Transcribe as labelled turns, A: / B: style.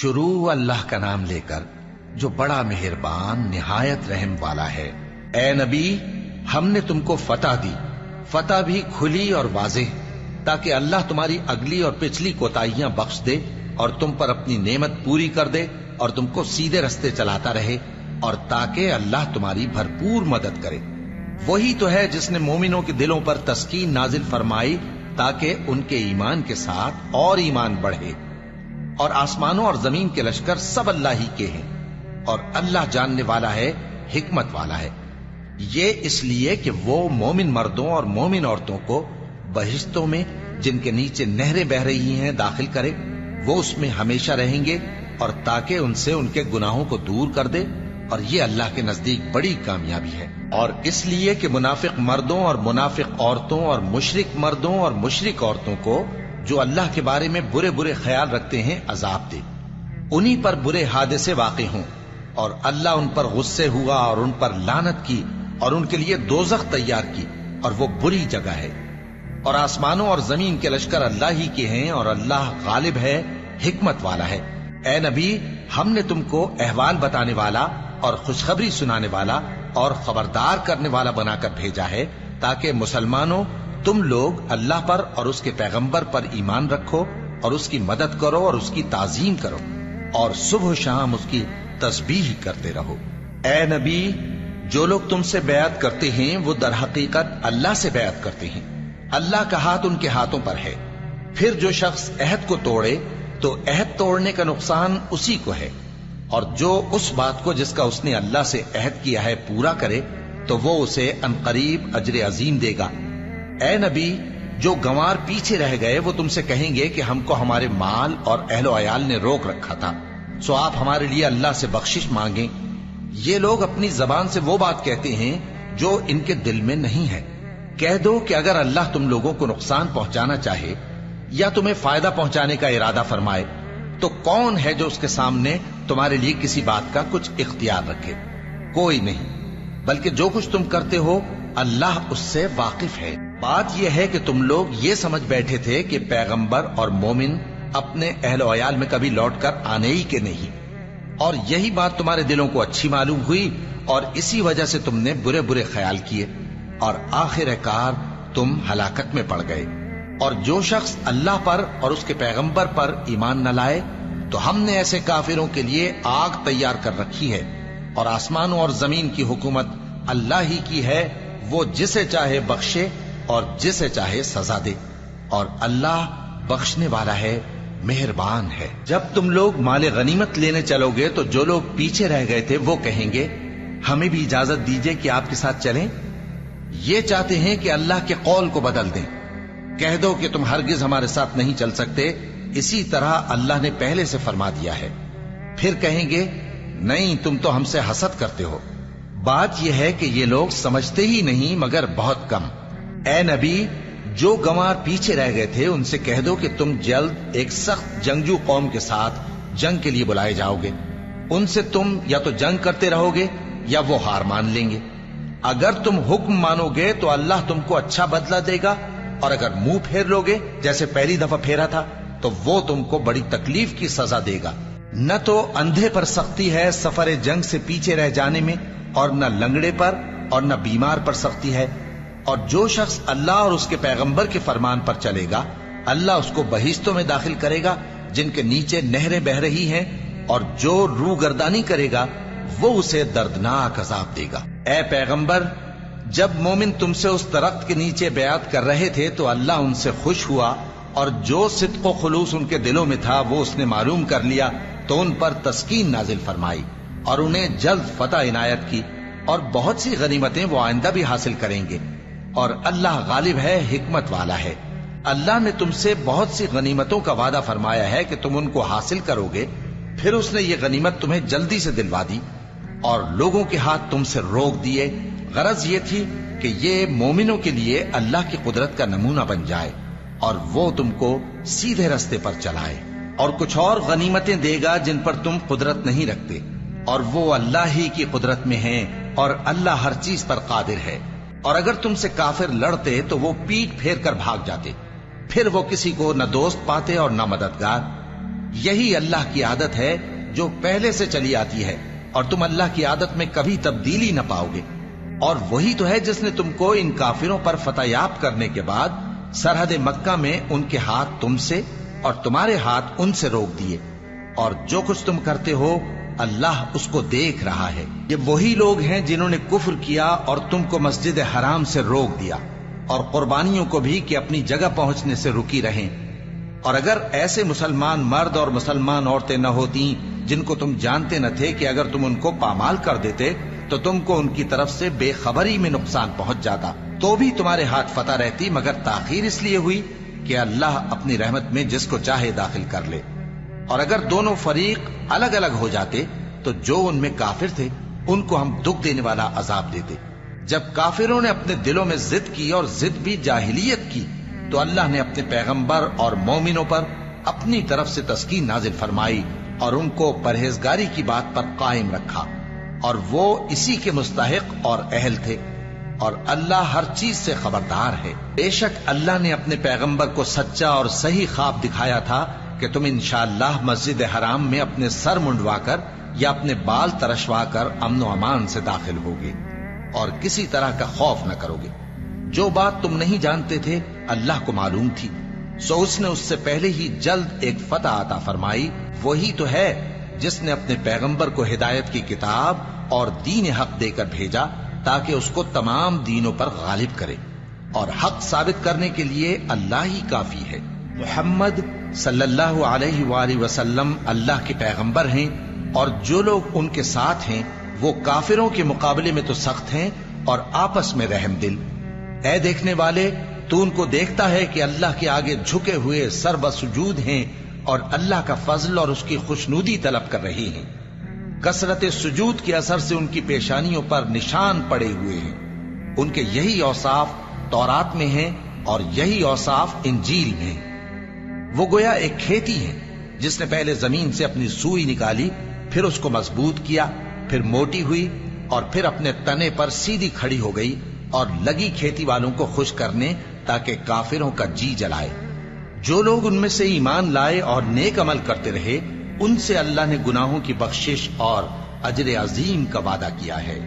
A: شروع اللہ کا نام لے کر جو بڑا مہربان نہایت رحم والا ہے۔ اے نبی، ہم نے تم کو فتح دی، فتح بھی کھلی اور واضح، تاکہ اللہ تمہاری اگلی اور پچھلی کوتاہیاں بخش دے اور تم پر اپنی نعمت پوری کر دے اور تم کو سیدھے رستے چلاتا رہے، اور تاکہ اللہ تمہاری بھرپور مدد کرے۔ وہی تو ہے جس نے مومنوں کے دلوں پر تسکین نازل فرمائی تاکہ ان کے ایمان کے ساتھ اور ایمان بڑھے۔ اور آسمانوں اور زمین کے لشکر سب اللہ ہی کے ہیں، اور اللہ جاننے والا ہے، حکمت والا ہے۔ یہ اس لیے کہ وہ مومن مردوں اور مومن عورتوں کو بہشتوں میں جن کے نیچے نہریں بہ رہی ہیں داخل کرے، وہ اس میں ہمیشہ رہیں گے، اور تاکہ ان سے ان کے گناہوں کو دور کر دے، اور یہ اللہ کے نزدیک بڑی کامیابی ہے۔ اور اس لیے کہ منافق مردوں اور منافق عورتوں اور مشرک مردوں اور مشرک عورتوں کو جو اللہ کے بارے میں برے برے خیال رکھتے ہیں عذاب دے، انہی پر برے حادثے واقع ہوں، اور اللہ ان پر غصے ہوا اور ان پر لعنت کی اور ان کے لیے دوزخ تیار کی، اور وہ بری جگہ ہے۔ اور آسمانوں اور زمین کے لشکر اللہ ہی کے ہیں، اور اللہ غالب ہے، حکمت والا ہے۔ اے نبی، ہم نے تم کو احوال بتانے والا اور خوشخبری سنانے والا اور خبردار کرنے والا بنا کر بھیجا ہے، تاکہ مسلمانوں تم لوگ اللہ پر اور اس کے پیغمبر پر ایمان رکھو اور اس کی مدد کرو اور اس کی تعظیم کرو، اور صبح و شام اس کی تسبیح کرتے رہو۔ اے نبی، جو لوگ تم سے بیعت کرتے ہیں وہ در حقیقت اللہ سے بیعت کرتے ہیں، اللہ کا ہاتھ ان کے ہاتھوں پر ہے۔ پھر جو شخص عہد کو توڑے تو عہد توڑنے کا نقصان اسی کو ہے، اور جو اس بات کو جس کا اس نے اللہ سے عہد کیا ہے پورا کرے تو وہ اسے عنقریب اجر عظیم دے گا۔ اے نبی، جو گنوار پیچھے رہ گئے وہ تم سے کہیں گے کہ ہم کو ہمارے مال اور اہل و عیال نے روک رکھا تھا، سو آپ ہمارے لیے اللہ سے بخشش مانگیں۔ یہ لوگ اپنی زبان سے وہ بات کہتے ہیں جو ان کے دل میں نہیں ہے۔ کہہ دو کہ اگر اللہ تم لوگوں کو نقصان پہنچانا چاہے یا تمہیں فائدہ پہنچانے کا ارادہ فرمائے تو کون ہے جو اس کے سامنے تمہارے لیے کسی بات کا کچھ اختیار رکھے؟ کوئی نہیں، بلکہ جو کچھ تم کرتے ہو اللہ اس سے واقف ہے۔ بات یہ ہے کہ تم لوگ یہ سمجھ بیٹھے تھے کہ پیغمبر اور مومن اپنے اہل و عیال میں کبھی لوٹ کر آنے ہی کے نہیں، اور یہی بات تمہارے دلوں کو اچھی معلوم ہوئی اور اسی وجہ سے تم نے برے برے خیال کیے، اور آخر کار تم ہلاکت میں پڑ گئے۔ اور جو شخص اللہ پر اور اس کے پیغمبر پر ایمان نہ لائے تو ہم نے ایسے کافروں کے لیے آگ تیار کر رکھی ہے، اور آسمانوں اور زمین کی حکومت اللہ ہی کی ہے، وہ جسے چاہے بخشے اور جسے چاہے سزا دے، اور اللہ بخشنے والا ہے، مہربان ہے۔ جب تم لوگ مال غنیمت لینے چلو گے تو جو لوگ پیچھے رہ گئے تھے وہ کہیں گے ہمیں بھی اجازت دیجئے کہ آپ کے ساتھ چلیں۔ یہ چاہتے ہیں کہ اللہ کے قول کو بدل دیں۔ کہہ دو کہ تم ہرگز ہمارے ساتھ نہیں چل سکتے، اسی طرح اللہ نے پہلے سے فرما دیا ہے۔ پھر کہیں گے نہیں، تم تو ہم سے حسد کرتے ہو۔ بات یہ ہے کہ یہ لوگ سمجھتے ہی نہیں مگر بہت کم۔ اے نبی، جو گنوار پیچھے رہ گئے تھے ان سے کہہ دو کہ تم جلد ایک سخت جنگجو قوم کے ساتھ جنگ کے لیے بلائے جاؤ گے، ان سے تم یا تو جنگ کرتے رہو گے یا وہ ہار مان لیں گے۔ اگر تم حکم مانو گے تو اللہ تم کو اچھا بدلہ دے گا، اور اگر منہ پھیر لو گے جیسے پہلی دفعہ پھیرا تھا تو وہ تم کو بڑی تکلیف کی سزا دے گا۔ نہ تو اندھے پر سختی ہے سفر جنگ سے پیچھے رہ جانے میں، اور نہ لنگڑے پر اور نہ بیمار پر سختی ہے، اور جو شخص اللہ اور اس کے پیغمبر کے فرمان پر چلے گا اللہ اس کو بہشتوں میں داخل کرے گا جن کے نیچے نہریں بہ رہی ہیں، اور جو روگردانی کرے گا وہ اسے دردناک عذاب دے گا۔ اے پیغمبر، جب مومن تم سے اس درخت کے نیچے بیعت کر رہے تھے تو اللہ ان سے خوش ہوا، اور جو صدق و خلوص ان کے دلوں میں تھا وہ اس نے معلوم کر لیا تو ان پر تسکین نازل فرمائی اور انہیں جلد فتح عنایت کی، اور بہت سی غنیمتیں وہ آئندہ بھی حاصل کریں گے، اور اللہ غالب ہے، حکمت والا ہے۔ اللہ نے تم سے بہت سی غنیمتوں کا وعدہ فرمایا ہے کہ تم ان کو حاصل کرو گے، پھر اس نے یہ غنیمت تمہیں جلدی سے دلوا دی اور لوگوں کے ہاتھ تم سے روک دیے۔ غرض یہ تھی کہ یہ مومنوں کے لیے اللہ کی قدرت کا نمونہ بن جائے اور وہ تم کو سیدھے رستے پر چلائے، اور کچھ اور غنیمتیں دے گا جن پر تم قدرت نہیں رکھتے، اور وہ اللہ ہی کی قدرت میں ہیں، اور اللہ ہر چیز پر قادر ہے۔ اور اگر تم سے کافر لڑتے تو وہ پیٹ پھیر کر بھاگ جاتے، پھر وہ کسی کو نہ دوست پاتے اور نہ مددگار۔ یہی اللہ کی عادت ہے جو پہلے سے چلی آتی ہے، اور تم اللہ کی عادت میں کبھی تبدیلی نہ پاؤ گے۔ اور وہی تو ہے جس نے تم کو ان کافروں پر فتح یاب کرنے کے بعد سرحد مکہ میں ان کے ہاتھ تم سے اور تمہارے ہاتھ ان سے روک دیے، اور جو کچھ تم کرتے ہو اللہ اس کو دیکھ رہا ہے۔ یہ وہی لوگ ہیں جنہوں نے کفر کیا اور تم کو مسجد حرام سے روک دیا، اور قربانیوں کو بھی کہ اپنی جگہ پہنچنے سے رکی رہیں۔ اور اگر ایسے مسلمان مرد اور مسلمان عورتیں نہ ہوتی جن کو تم جانتے نہ تھے کہ اگر تم ان کو پامال کر دیتے تو تم کو ان کی طرف سے بے خبری میں نقصان پہنچ جاتا، تو بھی تمہارے ہاتھ فتح رہتی، مگر تاخیر اس لیے ہوئی کہ اللہ اپنی رحمت میں جس کو چاہے داخل کر لے۔ اور اگر دونوں فریق الگ الگ ہو جاتے تو جو ان میں کافر تھے ان کو ہم دکھ دینے والا عذاب دیتے۔ جب کافروں نے اپنے دلوں میں ضد کی، اور ضد بھی جاہلیت کی، تو اللہ نے اپنے پیغمبر اور مومنوں پر اپنی طرف سے تسکین نازل فرمائی اور ان کو پرہیزگاری کی بات پر قائم رکھا، اور وہ اسی کے مستحق اور اہل تھے، اور اللہ ہر چیز سے خبردار ہے۔ بے شک اللہ نے اپنے پیغمبر کو سچا اور صحیح خواب دکھایا تھا کہ تم انشاءاللہ مسجد حرام میں اپنے سر منڈوا کر یا اپنے بال ترشوا کر امن و امان سے داخل ہوگے اور کسی طرح کا خوف نہ کرو گے۔ جو بات تم نہیں جانتے تھے اللہ کو معلوم تھی، سو اس نے اس سے پہلے ہی جلد ایک فتح عطا فرمائی۔ وہی تو ہے جس نے اپنے پیغمبر کو ہدایت کی کتاب اور دین حق دے کر بھیجا تاکہ اس کو تمام دینوں پر غالب کرے، اور حق ثابت کرنے کے لیے اللہ ہی کافی ہے۔ محمد صلی اللہ علیہ وآلہ وسلم اللہ کے پیغمبر ہیں، اور جو لوگ ان کے ساتھ ہیں وہ کافروں کے مقابلے میں تو سخت ہیں اور آپس میں رحم دل۔ اے دیکھنے والے، تو ان کو دیکھتا ہے کہ اللہ کے آگے جھکے ہوئے سر بسجود ہیں اور اللہ کا فضل اور اس کی خوشنودی طلب کر رہے ہیں۔ کثرت سجود کے اثر سے ان کی پیشانیوں پر نشان پڑے ہوئے ہیں۔ ان کے یہی اوصاف تورات میں ہیں اور یہی اوصاف انجیل میں ہیں۔ وہ گویا ایک کھیتی ہے جس نے پہلے زمین سے اپنی سوئی نکالی، پھر اس کو مضبوط کیا، پھر موٹی ہوئی، اور پھر اپنے تنے پر سیدھی کھڑی ہو گئی، اور لگی کھیتی والوں کو خوش کرنے تاکہ کافروں کا جی جلائے۔ جو لوگ ان میں سے ایمان لائے اور نیک عمل کرتے رہے ان سے اللہ نے گناہوں کی بخشش اور اجر عظیم کا وعدہ کیا ہے۔